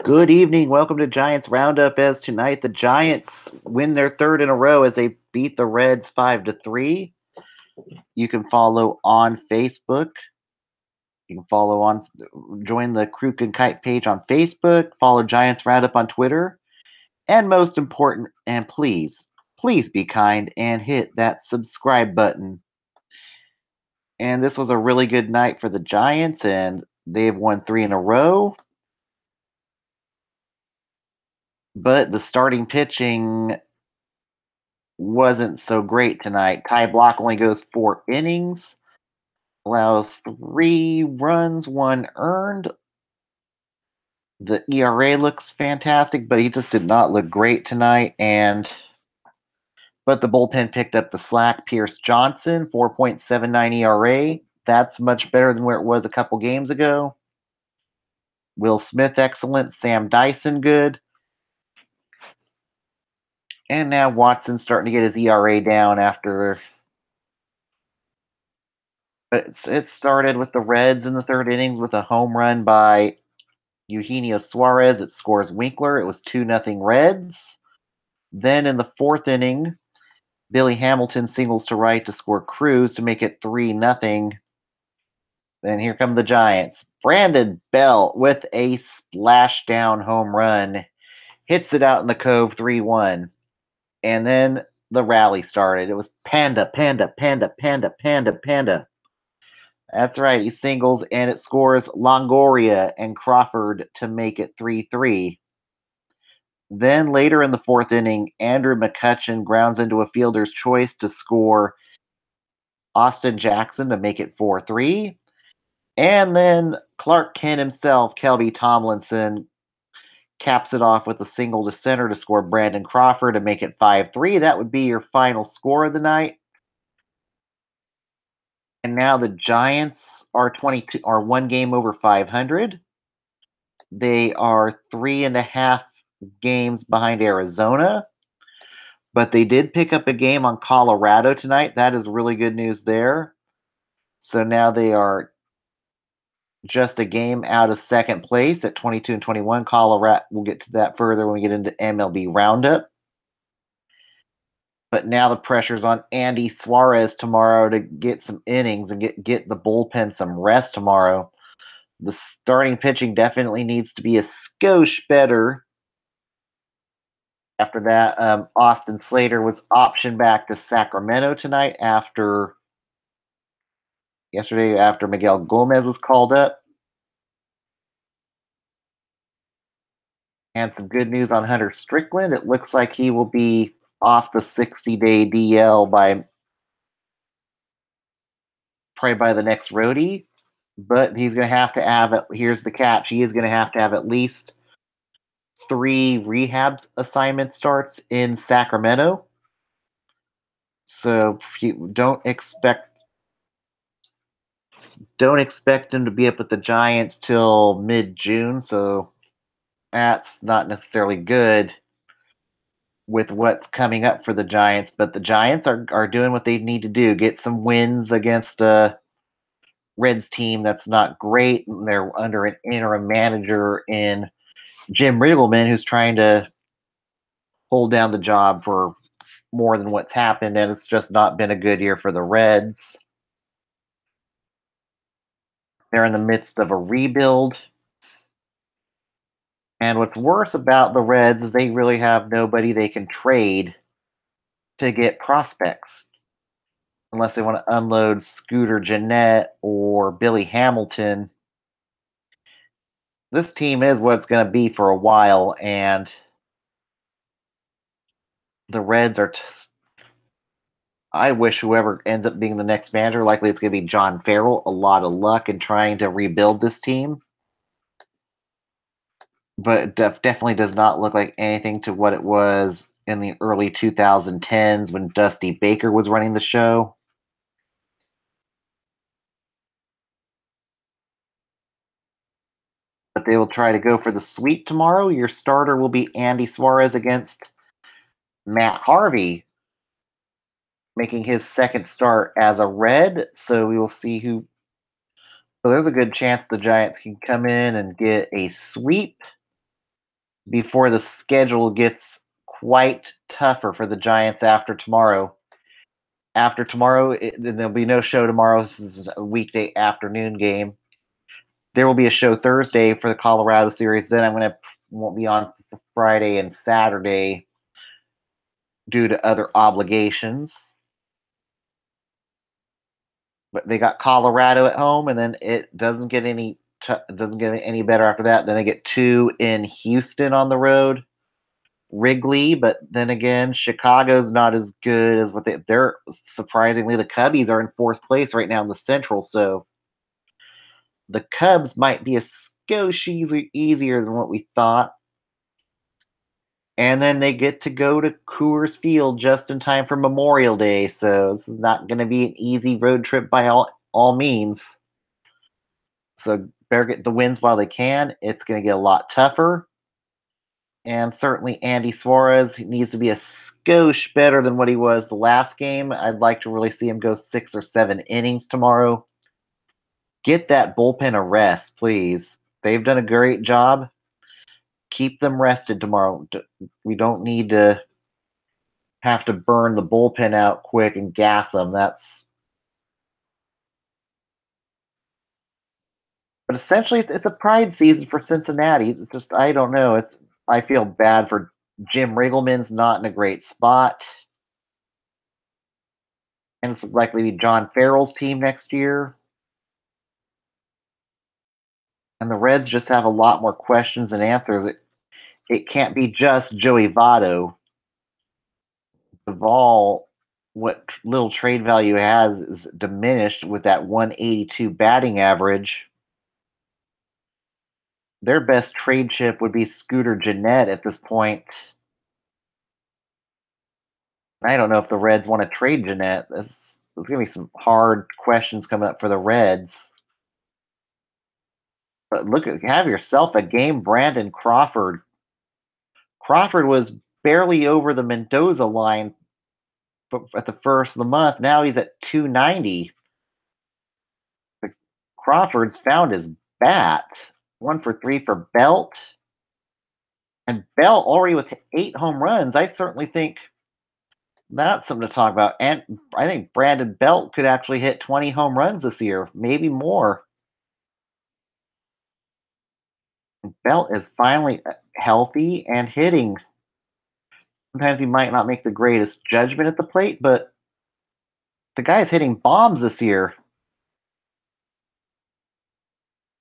Good evening. Welcome to Giants Roundup. As tonight the Giants win their third in a row as they beat the Reds 5-3. You can follow on Facebook. You can join the Crook and Kite page on Facebook. Follow Giants Roundup on Twitter. And most important, and please be kind and hit that subscribe button. And this was a really good night for the Giants, and they've won 3 in a row. But the starting pitching wasn't so great tonight. Ty Block only goes 4 innings, allows 3 runs, 1 earned. The ERA looks fantastic, but he just did not look great tonight. But the bullpen picked up the slack. Pierce Johnson, 4.79 ERA. That's much better than where it was a couple games ago. Will Smith, excellent. Sam Dyson, good. And now Watson's starting to get his ERA down after. It started with the Reds in the third innings with a home run by Eugenio Suarez. It scores Winkler. It was 2-0 Reds. Then in the fourth inning, Billy Hamilton singles to right to score Cruz to make it 3-0. Then here come the Giants. Brandon Belt with a splashdown home run. Hits it out in the cove 3-1. And then the rally started. It was Panda, Panda, Panda, Panda, Panda, Panda. That's right. He singles and it scores Longoria and Crawford to make it 3-3. Then later in the fourth inning, Andrew McCutchen grounds into a fielder's choice to score Austin Jackson to make it 4-3. And then Clark Kent himself, Kelby Tomlinson, caps it off with a single to center to score Brandon Crawford to make it 5-3. That would be your final score of the night. And now the Giants are 1 game over 500. They are 3.5 games behind Arizona. But they did pick up a game on Colorado tonight. That is really good news there. So now they are just a game out of second place at 22-21. Colorado, we'll get to that further when we get into MLB Roundup. But now the pressure's on Andy Suarez tomorrow to get some innings and get the bullpen some rest tomorrow. The starting pitching definitely needs to be a skosh better. After that, Austin Slater was optioned back to Sacramento tonight yesterday after Miguel Gomez was called up. And some good news on Hunter Strickland. It looks like he will be off the 60-day DL probably by the next roadie. But he's going to have here's the catch. He is going to have at least 3 rehab assignment starts in Sacramento. So you don't expect him to be up with the Giants till mid-June. So that's not necessarily good with what's coming up for the Giants, but the Giants are doing what they need to do. Get some wins against a Reds team that's not great. They're under an interim manager in Jim Riggleman, who's trying to hold down the job for more than what's happened, and it's just not been a good year for the Reds. They're in the midst of a rebuild. And what's worse about the Reds is they really have nobody they can trade to get prospects. Unless they want to unload Scooter Gennett or Billy Hamilton. This team is what it's going to be for a while, and the Reds are. I wish whoever ends up being the next manager, likely it's going to be John Farrell, a lot of luck in trying to rebuild this team. But it definitely does not look like anything to what it was in the early 2010s when Dusty Baker was running the show. But they will try to go for the sweep tomorrow. Your starter will be Andy Suarez against Matt Harvey, making his second start as a Red. So we will see who. So there's a good chance the Giants can come in and get a sweep. before the schedule gets quite tougher for the Giants after tomorrow. After tomorrow, there'll be no show tomorrow. This is a weekday afternoon game. There will be a show Thursday for the Colorado series. Then won't be on Friday and Saturday due to other obligations. But they got Colorado at home, and then it doesn't get any better after that. Then they get two in Houston on the road, Wrigley. But then again, Chicago's not as good as what they're surprisingly. The Cubbies are in fourth place right now in the Central, so the Cubs might be a skosh easier than what we thought. And then they get to go to Coors Field just in time for Memorial Day, so this is not going to be an easy road trip by all means. So better get the wins while they can. It's going to get a lot tougher. And certainly Andy Suarez needs to be a skosh better than what he was the last game. I'd like to really see him go 6 or 7 innings tomorrow. Get that bullpen a rest, please. They've done a great job. Keep them rested tomorrow. We don't need to have to burn the bullpen out quick and gas them. But essentially it's a pride season for Cincinnati. It's just I don't know. I feel bad for Jim Riggleman's not in a great spot. And it's likely to be John Farrell's team next year. And the Reds just have a lot more questions and answers. It can't be just Joey Votto. Duvall, what little trade value has is diminished with that 182 batting average. Their best trade chip would be Scooter Gennett at this point. I don't know if the Reds want to trade Gennett. There's going to be some hard questions coming up for the Reds. But have yourself a game, Brandon Crawford. Crawford was barely over the Mendoza line at the first of the month. Now he's at 290. Crawford's found his bat. 1 for 3 for Belt. And Belt already with 8 home runs. I certainly think that's something to talk about. And I think Brandon Belt could actually hit 20 home runs this year, maybe more. Belt is finally healthy and hitting. Sometimes he might not make the greatest judgment at the plate, but the guy's hitting bombs this year.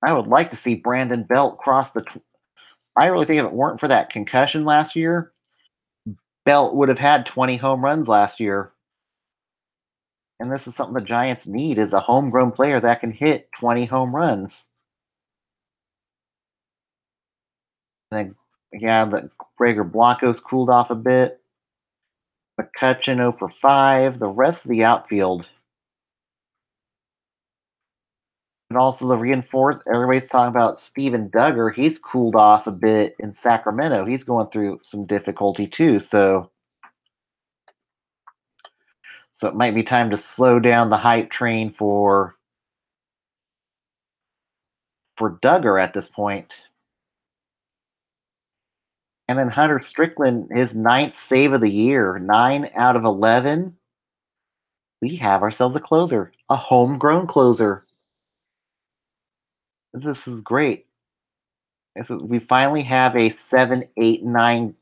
I would like to see Brandon Belt cross the. I really think if it weren't for that concussion last year, Belt would have had 20 home runs last year. And this is something the Giants need is a homegrown player that can hit 20 home runs. And yeah, the Gregor Blanco's cooled off a bit. McCutcheon 0 for 5. The rest of the outfield. And also the reinforced, everybody's talking about Steven Duggar. He's cooled off a bit in Sacramento. He's going through some difficulty too. So it might be time to slow down the hype train for Duggar at this point. And then Hunter Strickland, his 9th save of the year, 9 out of 11. We have ourselves a closer, a homegrown closer. This is great. We finally have a 7-8-9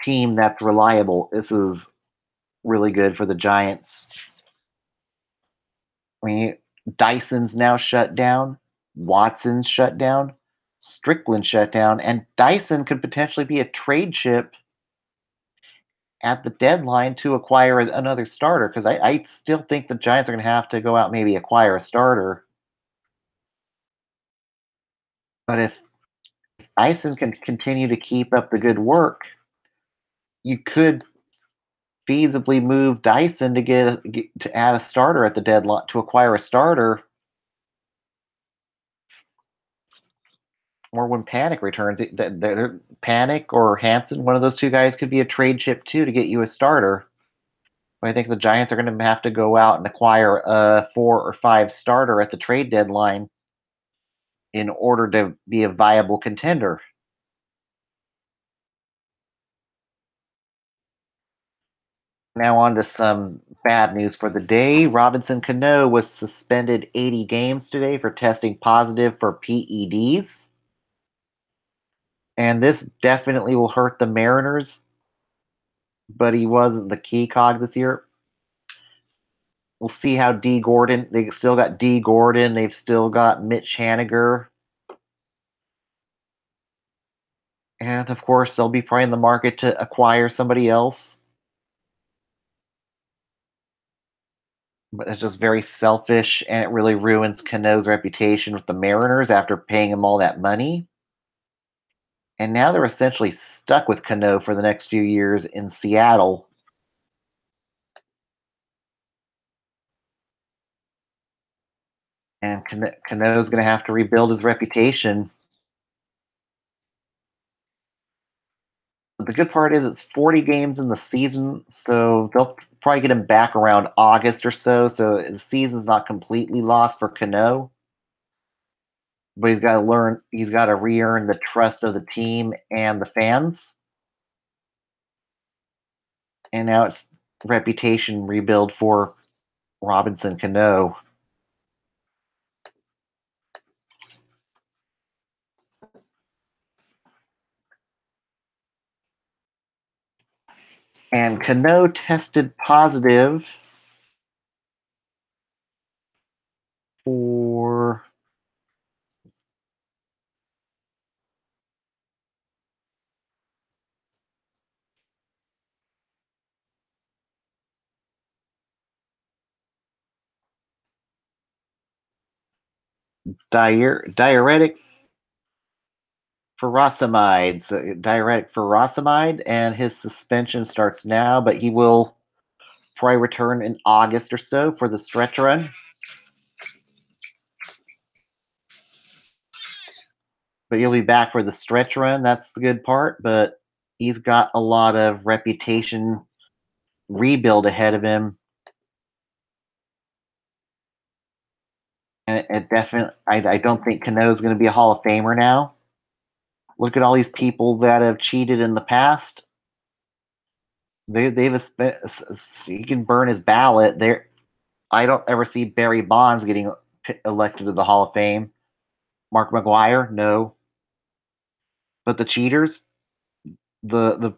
team that's reliable. This is really good for the Giants. I mean, Dyson's now shut down. Watson's shut down. Strickland shut down. And Dyson could potentially be a trade chip at the deadline to acquire another starter because I still think the Giants are going to have to go out maybe acquire a starter. But if Dyson can continue to keep up the good work, you could feasibly move Dyson to add a starter at the deadline to acquire a starter, or when Panic returns, Panic or Hansen, one of those two guys could be a trade chip too to get you a starter. But I think the Giants are going to have to go out and acquire a 4 or 5 starter at the trade deadline. in order to be a viable contender. Now on to some bad news for the day. Robinson Cano was suspended 80 games today for testing positive for PEDs. And this definitely will hurt the Mariners, but he wasn't the key cog this year. We'll see how D. Gordon, they still got D. Gordon, they've still got Mitch Haniger. And of course, they'll be probably in the market to acquire somebody else. But it's just very selfish, and it really ruins Cano's reputation with the Mariners after paying him all that money. And now they're essentially stuck with Cano for the next few years in Seattle. And Cano's going to have to rebuild his reputation. But the good part is it's 40 games in the season, so they'll probably get him back around August or so. So the season's not completely lost for Cano. But he's got to re earn the trust of the team and the fans. And now it's reputation rebuild for Robinson Cano. And Cano tested positive for diuretic furosemide. So diuretic furosemide, and his suspension starts now, but he will probably return in August or so for the stretch run. But he'll be back for the stretch run. That's the good part. But he's got a lot of reputation rebuild ahead of him. And it definitely, I don't think Cano's going to be a Hall of Famer now. Look at all these people that have cheated in the past. They've he can burn his ballot. There, I don't ever see Barry Bonds getting elected to the Hall of Fame. Mark McGwire, no. But the cheaters, the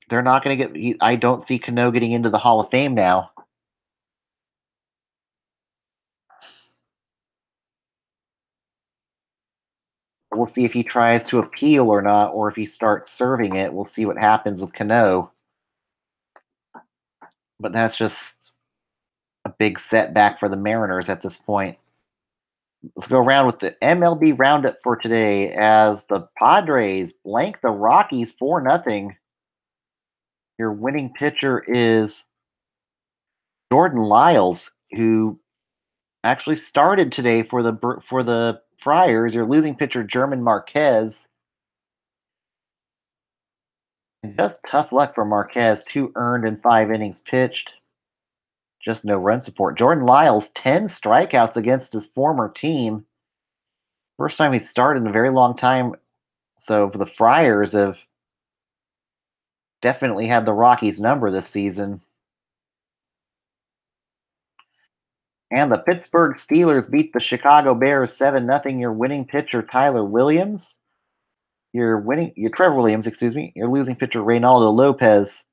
they're not going to get. I don't see Cano getting into the Hall of Fame now. We'll see if he tries to appeal or not, or if he starts serving it. We'll see what happens with Cano. But that's just a big setback for the Mariners at this point. Let's go around with the MLB Roundup for today as the Padres blank the Rockies 4-0. Your winning pitcher is Jordan Lyles, who actually started today for the Friars. Your losing pitcher German Marquez. And just tough luck for Marquez. 2 earned in 5 innings pitched. Just no run support. Jordan Lyles, 10 strikeouts against his former team. First time he started in a very long time. So for the Friars have definitely had the Rockies number this season. And the Pittsburgh Steelers beat the Chicago Bears 7-0. Your winning pitcher Tyler Williams. Your Trevor Williams, excuse me. Your losing pitcher Reynaldo Lopez.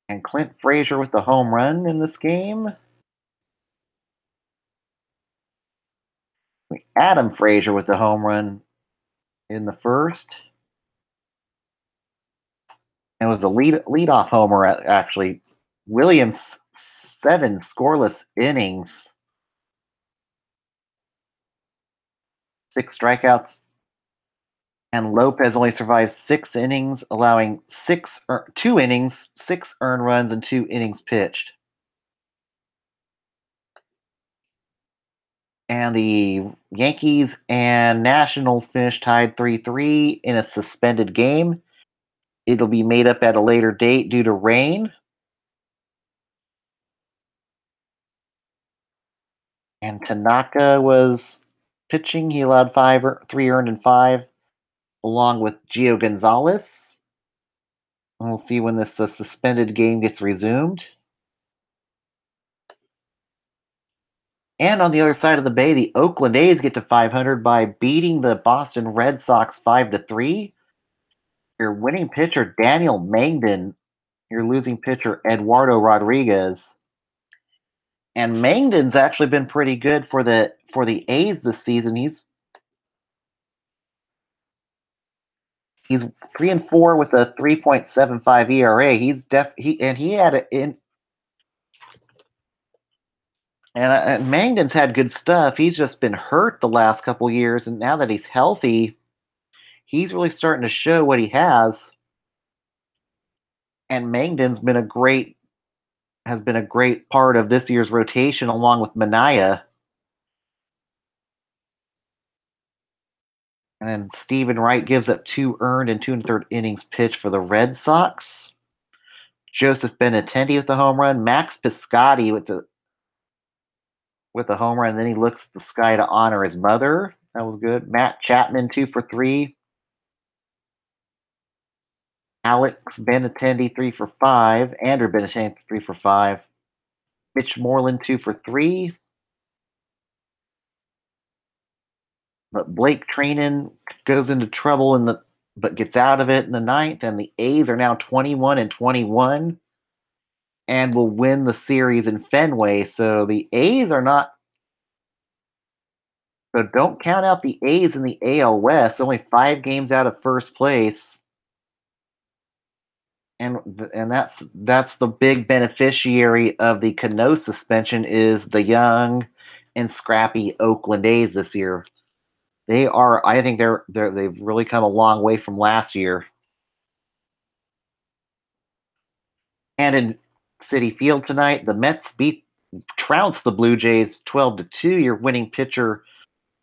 And Clint Frazier with the home run in this game. Adam Frazier with the home run in the first. It was a leadoff homer, actually. Williams, 7 scoreless innings, 6 strikeouts. And Lopez only survived 6 innings, allowing 2 innings, 6 earned runs, and 2 innings pitched. And the Yankees and Nationals finished tied 3-3 in a suspended game. It'll be made up at a later date due to rain. And Tanaka was pitching. He allowed 3 earned and 5, along with Gio Gonzalez. And we'll see when this suspended game gets resumed. And on the other side of the bay, the Oakland A's get to 500 by beating the Boston Red Sox 5-3. Your winning pitcher, Daniel Mangden. Your losing pitcher, Eduardo Rodriguez. And Mangden's actually been pretty good for the A's this season. He's 3-4 with a 3.75 ERA. He had it in. And Mangden's had good stuff. He's just been hurt the last couple years, and now that he's healthy, he's really starting to show what he has. And Mangden's been a great has been a great part of this year's rotation, along with Manaea. And then Stephen Wright gives up 2 earned and 2 1/3 innings pitched for the Red Sox. Joseph Benintendi with the home run. Max Piscotti with the home run. And then he looks at the sky to honor his mother. That was good. Matt Chapman 2 for 3. Alex Benintendi 3 for 5. Andrew Benintendi 3 for 5. Mitch Moreland 2 for 3. But Blake Trinan goes into trouble but gets out of it in the ninth, and the A's are now 21-21 and will win the series in Fenway. So the A's are not. So don't count out the A's in the AL West. Only 5 games out of first place, and that's the big beneficiary of the Cano suspension is the young and scrappy Oakland A's this year. They are. I think they've really come a long way from last year. And in Citi Field tonight, the Mets trounced the Blue Jays 12-2. Your winning pitcher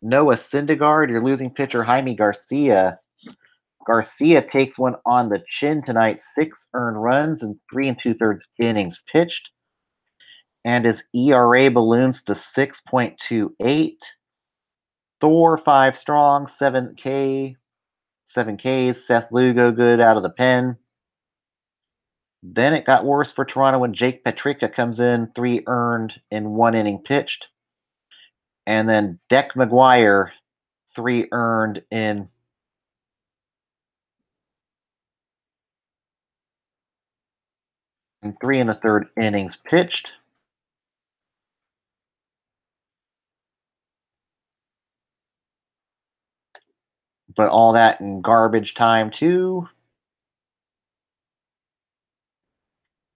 Noah Syndergaard, your losing pitcher Jaime Garcia. Garcia takes one on the chin tonight, 6 earned runs and 3 2/3 innings pitched, and his ERA balloons to 6.28. Thor 5 strong, 7 Ks. Seth Lugo good out of the pen. Then it got worse for Toronto when Jake Petricka comes in, 3 earned in 1 inning pitched. And then Deck McGuire, 3 earned in 3 1/3 innings pitched. But all that in garbage time, too.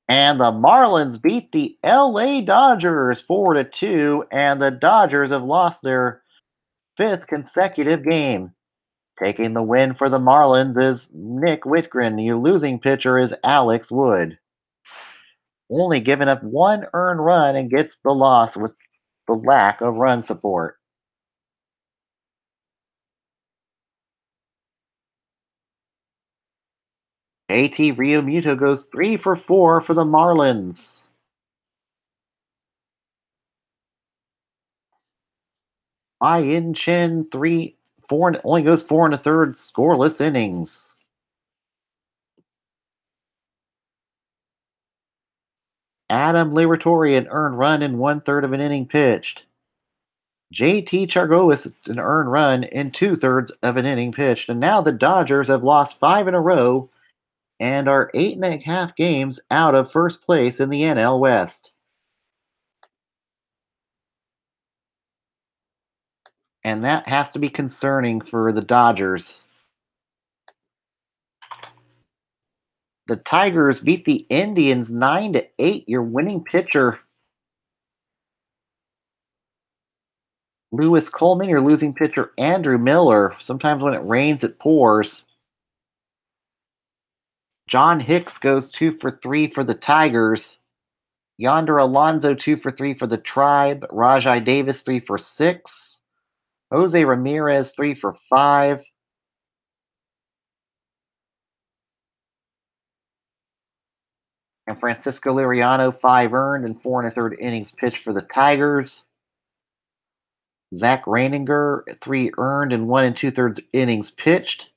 And the Marlins beat the LA Dodgers 4-2, and the Dodgers have lost their 5th consecutive game. Taking the win for the Marlins is Nick Whitgren. Your losing pitcher is Alex Wood. Only giving up 1 earned run and gets the loss with the lack of run support. JT Realmuto goes 3 for 4 for the Marlins. Ian Chen only goes 4 1/3 scoreless innings. Adam Liberatore an earned run in 1/3 of an inning pitched. JT Chargois an earned run in 2/3 of an inning pitched. And now the Dodgers have lost 5 in a row and are 8.5 games out of first place in the NL West. And that has to be concerning for the Dodgers. The Tigers beat the Indians 9-8. Your winning pitcher, Lewis Coleman. Your losing pitcher, Andrew Miller. Sometimes when it rains, it pours. John Hicks goes 2 for 3 for the Tigers. Yonder Alonso 2 for 3 for the Tribe. Rajai Davis 3 for 6. Jose Ramirez 3 for 5. And Francisco Liriano 5 earned and 4 1/3 innings pitched for the Tigers. Zach Reininger, 3 earned and 1 2/3 innings pitched.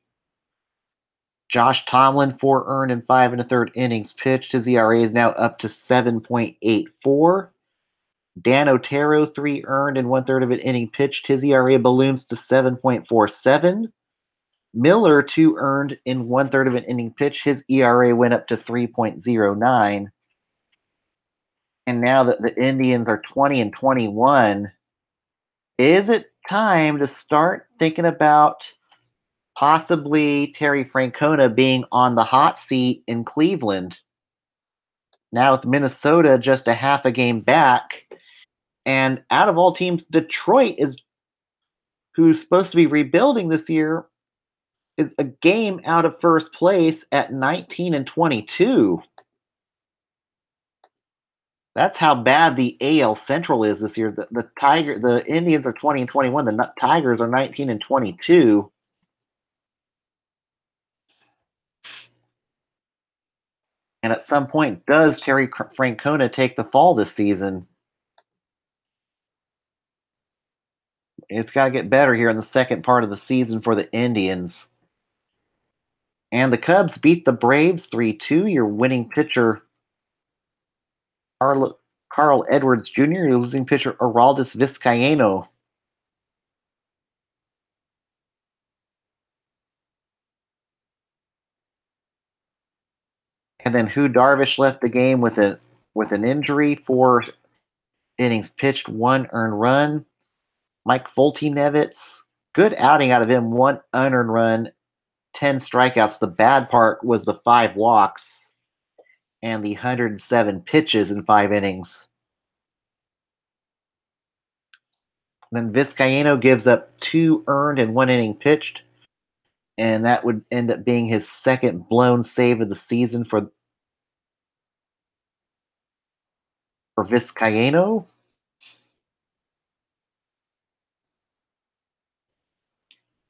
Josh Tomlin, 4 earned and 5 1/3 innings pitched. His ERA is now up to 7.84. Dan Otero, 3 earned and 1/3 of an inning pitched. His ERA balloons to 7.47. Miller, 2 earned in 1/3 of an inning pitched. His ERA went up to 3.09. And now that the Indians are 20-21, is it time to start thinking about possibly Terry Francona being on the hot seat in Cleveland? Now with Minnesota just a half a game back, and out of all teams, Detroit is who's supposed to be rebuilding this year is a game out of first place at 19-22. That's how bad the AL Central is this year. The Indians are 20-21. The Tigers are 19-22. And at some point, does Terry Francona take the fall this season? It's got to get better here in the second part of the season for the Indians. And the Cubs beat the Braves 3-2. Your winning pitcher, Carl Edwards Jr., your losing pitcher, Aroldis Vizcaino. And then Hu Darvish left the game with an injury. 4 innings pitched, 1 earned run. Mike Foltynewicz, good outing out of him. 1 unearned run, 10 strikeouts. The bad part was the 5 walks and the 107 pitches in 5 innings. Then Vizcaino gives up 2 earned and 1 inning pitched, and that would end up being his second blown save of the season for Vizcaino.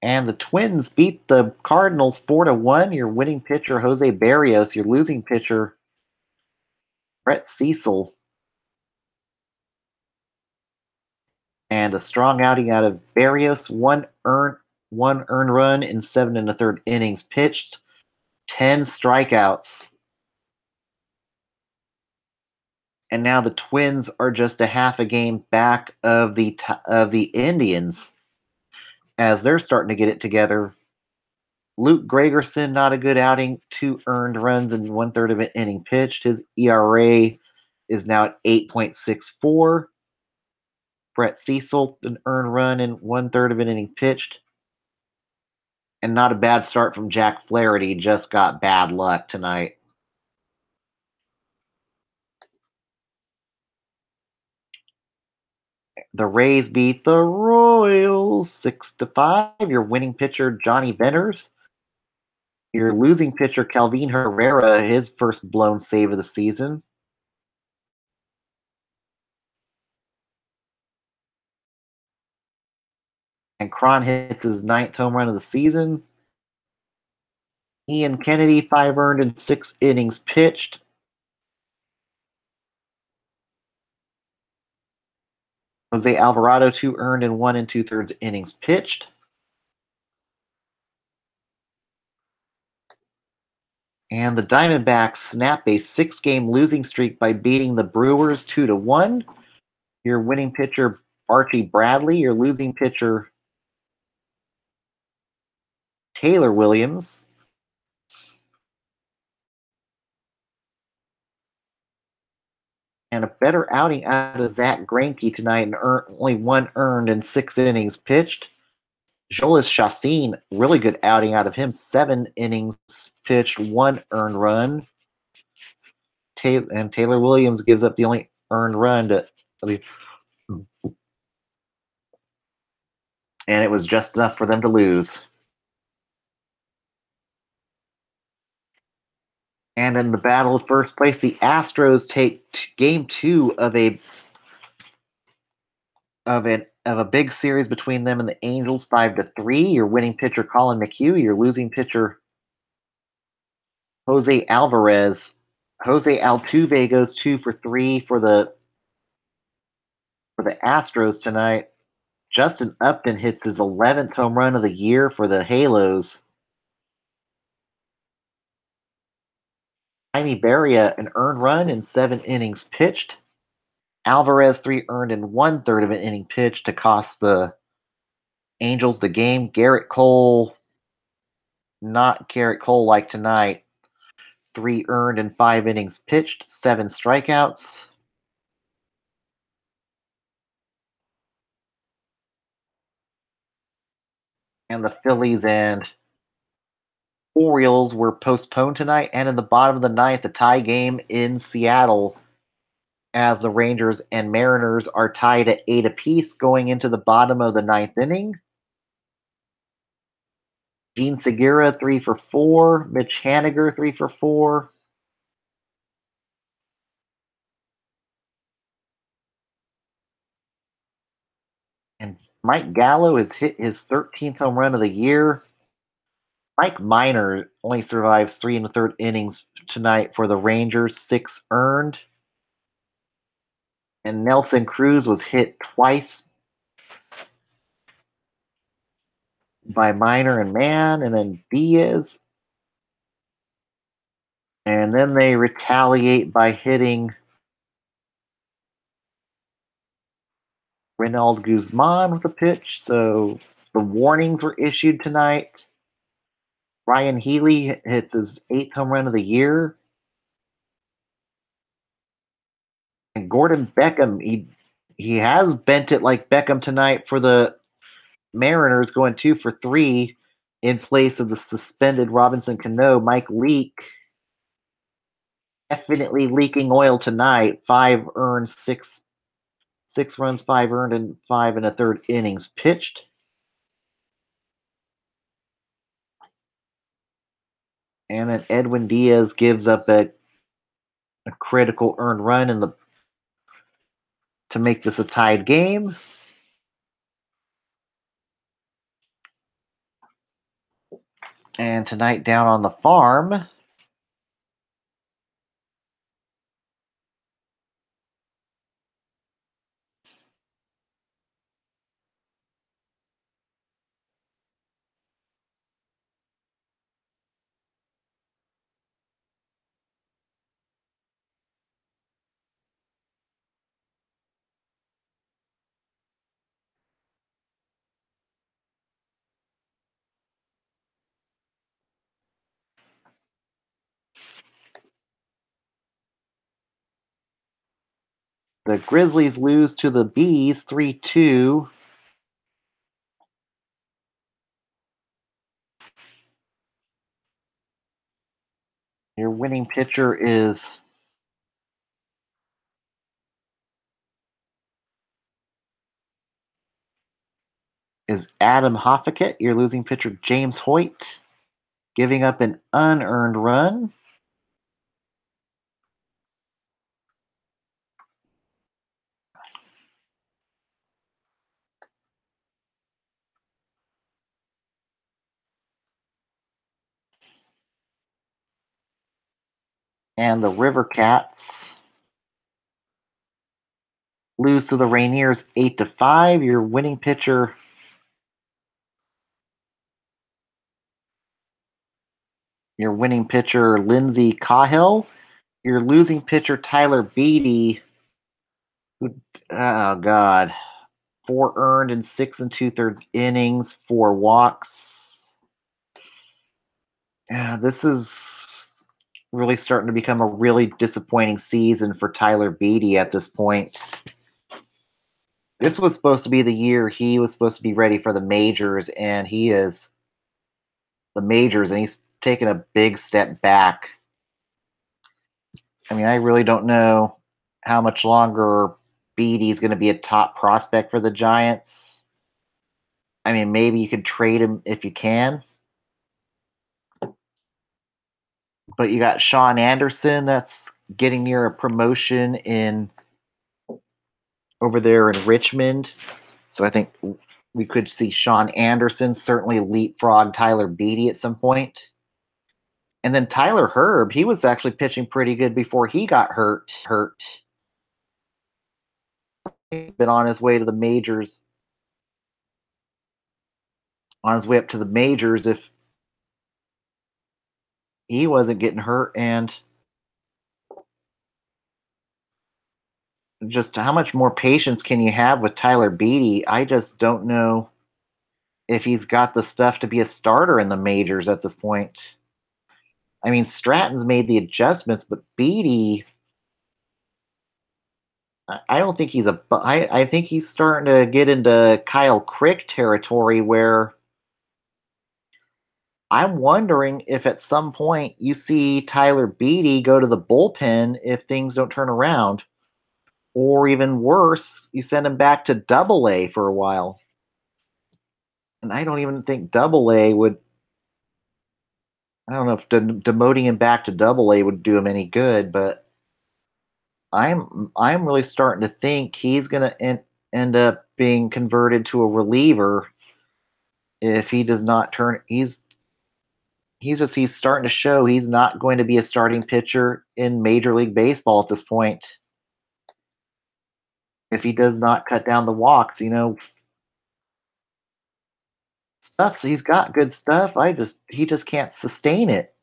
And the Twins beat the Cardinals 4-1. Your winning pitcher, Jose Barrios. Your losing pitcher, Brett Cecil. And a strong outing out of Barrios. One earned run in 7 1/3 innings pitched. 10 strikeouts. And now the Twins are just a half a game back of the Indians as they're starting to get it together. Luke Gregerson, not a good outing. 2 earned runs and 1/3 of an inning pitched. His ERA is now at 8.64. Brett Cecil, an earned run and 1/3 of an inning pitched. And not a bad start from Jack Flaherty. Just got bad luck tonight. The Rays beat the Royals 6-5. Your winning pitcher, Johnny Venters. Your losing pitcher, Calvin Herrera, his first blown save of the season. And Cron hits his 9th home run of the season. Ian Kennedy, 5 earned and 6 innings pitched. Jose Alvarado, 2 earned and 1 2/3 innings pitched. And the Diamondbacks snap a 6-game losing streak by beating the Brewers 2-1. Your winning pitcher, Archie Bradley. Your losing pitcher, Taylor Williams. And a better outing out of Zach Greinke tonight, and only 1 earned and 6 innings pitched. Jolis Chacin, really good outing out of him. 7 innings pitched, 1 earned run. And Taylor Williams gives up the only earned run and it was just enough for them to lose. And in the battle of first place, the Astros take game 2 of a big series between them and the Angels, 5-3. Your winning pitcher, Colin McHugh. Your losing pitcher, Jose Alvarez. Jose Altuve goes 2 for 3 for the Astros tonight. Justin Upton hits his 11th home run of the year for the Halos. Jaime Barria, an earned run in 7 innings pitched. Alvarez, 3 earned in 1/3 of an inning pitched to cost the Angels the game. Garrett Cole, not Garrett Cole like tonight. 3 earned in 5 innings pitched, 7 strikeouts. And the Phillies and Orioles were postponed tonight. And in the bottom of the ninth, the tie game in Seattle, as the Rangers and Mariners are tied at 8 apiece going into the bottom of the ninth inning. Gene Segura, 3 for 4. Mitch Haniger, 3 for 4. And Mike Gallo has hit his 13th home run of the year. Mike Minor only survives 3 1/3 innings tonight for the Rangers, 6 earned. And Nelson Cruz was hit twice by Minor and Mann, and then Diaz. And then they retaliate by hitting Reynald Guzman with a pitch. So the warnings were issued tonight. Ryan Healy hits his 8th home run of the year. And Gordon Beckham, he has bent it like Beckham tonight for the Mariners, going 2 for 3 in place of the suspended Robinson Cano. Mike Leake definitely leaking oil tonight. 5 earned, 6 runs, 5 earned, and 5 1/3 innings pitched. And then Edwin Diaz gives up a critical earned run to make this a tied game. And tonight down on the farm, the Grizzlies lose to the Bees 3-2. Your winning pitcher is Adam Hoffaket. Your losing pitcher, James Hoyt, giving up an unearned run. And the River Cats lose to the Rainiers 8-5. Your winning pitcher, Lindsey Cahill. Your losing pitcher, Tyler Beatty, who, oh God, 4 earned in 6 2/3 innings, 4 walks. This is really starting to become a really disappointing season for Tyler Beatty at this point. This was supposed to be the year he was supposed to be ready for the majors, and he's taken a big step back. I mean, I really don't know how much longer Beatty's going to be a top prospect for the Giants. I mean, maybe you could trade him if you can. But you got Sean Anderson that's getting near a promotion over there in Richmond. So I think we could see Sean Anderson certainly leapfrog Tyler Beatty at some point. And then Tyler Herb, he was actually pitching pretty good before he got hurt. Been on his way to the majors on his way up to the majors if he wasn't getting hurt. And just how much more patience can you have with Tyler Beatty? I just don't know if he's got the stuff to be a starter in the majors at this point. I mean, Stratton's made the adjustments, but Beatty, I don't think he's a. I think he's starting to get into Kyle Crick territory where I'm wondering if at some point you see Tyler Beatty go to the bullpen if things don't turn around, or even worse, you send him back to Double A for a while. And I don't even think Double A would. I don't know if demoting him back to Double A would do him any good, but I'm really starting to think he's going to end up being converted to a reliever if he does not turn. He's starting to show he's not going to be a starting pitcher in Major League Baseball at this point. If he does not cut down the walks, stuff. So he's got good stuff. He just can't sustain it.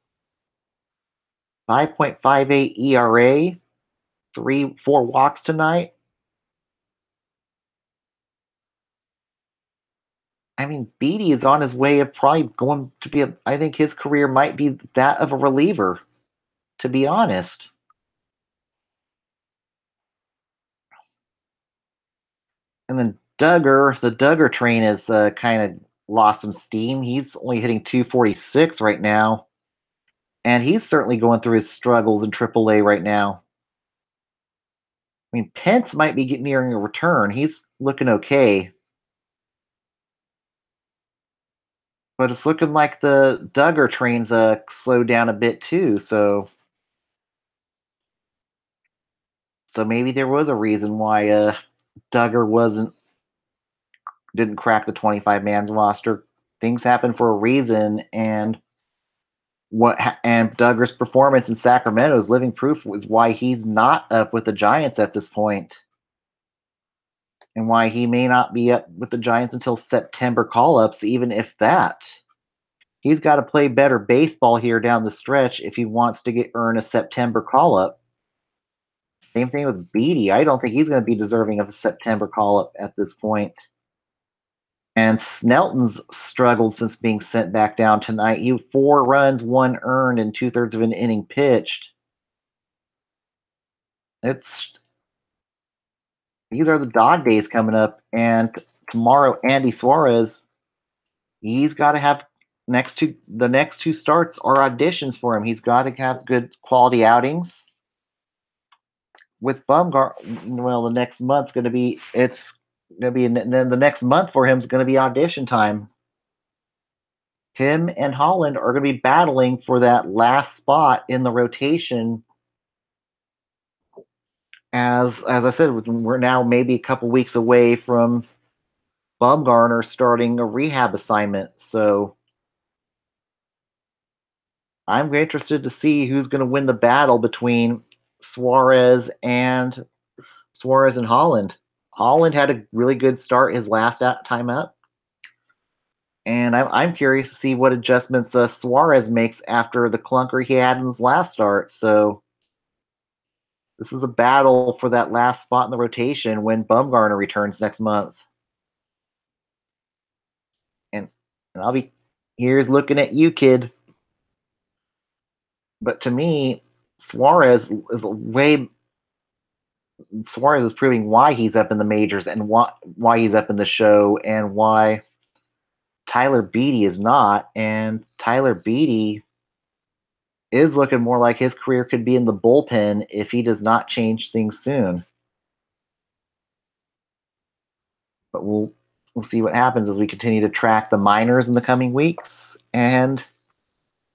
5.58 ERA, 4 walks tonight. I mean, Beatty is on his way of probably going to be. I think his career might be that of a reliever. To be honest, and then the Duggar train has kind of lost some steam. He's only hitting 246 right now, and he's certainly going through his struggles in AAA right now. I mean, Pence might be nearing a return. He's looking okay, but it's looking like the Duggar train's slowed down a bit too. So maybe there was a reason why Duggar wasn't didn't crack the 25 man roster. Things happen for a reason, and Duggar's performance in Sacramento is living proof was why he's not up with the Giants at this point, and why he may not be up with the Giants until September call-ups, even if that. He's got to play better baseball here down the stretch if he wants to earn a September call-up. Same thing with Beatty. I don't think he's going to be deserving of a September call-up at this point. And Snelton's struggled since being sent back down tonight. He 4 runs, 1 earned, and 2/3 of an inning pitched. It's These are the dog days coming up, and tomorrow Andy Suarez, he's got to have the next two starts are auditions for him. He's got to have good quality outings. With Bumgar, well, the next month's going to be it's going to be, and then the next month for him is going to be audition time. Him and Holland are going to be battling for that last spot in the rotation. As I said, we're now maybe a couple weeks away from Bumgarner starting a rehab assignment. So I'm interested to see who's going to win the battle between Suarez and Holland. Holland had a really good start his last time up, and I'm curious to see what adjustments Suarez makes after the clunker he had in his last start. So this is a battle for that last spot in the rotation when Bumgarner returns next month. And I'll be here's looking at you, kid. But to me, Suarez is proving why he's up in the majors and why he's up in the show and why Tyler Beatty is not. And Tyler Beatty is looking more like his career could be in the bullpen if he does not change things soon. But we'll see what happens as we continue to track the minors in the coming weeks. And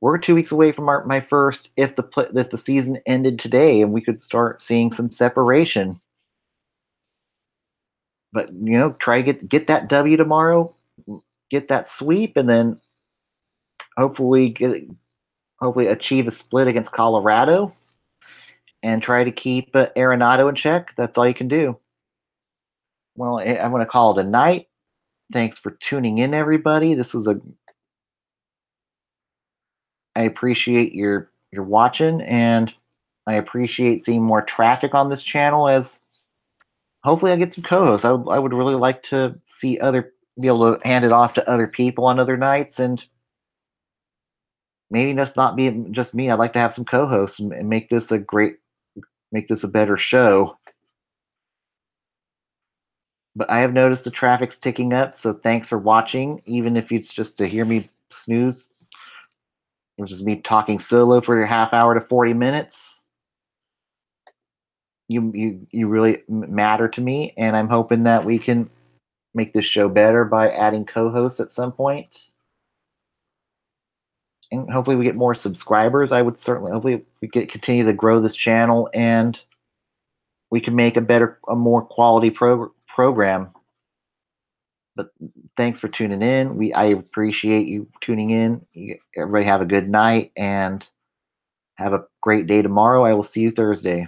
we're 2 weeks away from my first if the season ended today and we could start seeing some separation. But try to get that W tomorrow, get that sweep, and then hopefully achieve a split against Colorado, and try to keep Arenado in check. That's all you can do. Well, I'm going to call it a night. Thanks for tuning in, everybody. I appreciate your watching, and I appreciate seeing more traffic on this channel as hopefully I get some co-hosts. I would really like to see be able to hand it off to other people on other nights, and maybe just not be just me. I'd like to have some co-hosts and make this a better show. But I have noticed the traffic's ticking up, so thanks for watching. Even if it's just to hear me snooze, which is me talking solo for a half hour to 40 minutes. You really matter to me, and I'm hoping that we can make this show better by adding co-hosts at some point. And hopefully we get more subscribers. I would certainly hopefully we continue to grow this channel, and we can make a more quality program. But thanks for tuning in. I appreciate you tuning in. Everybody have a good night and have a great day tomorrow. I will see you Thursday.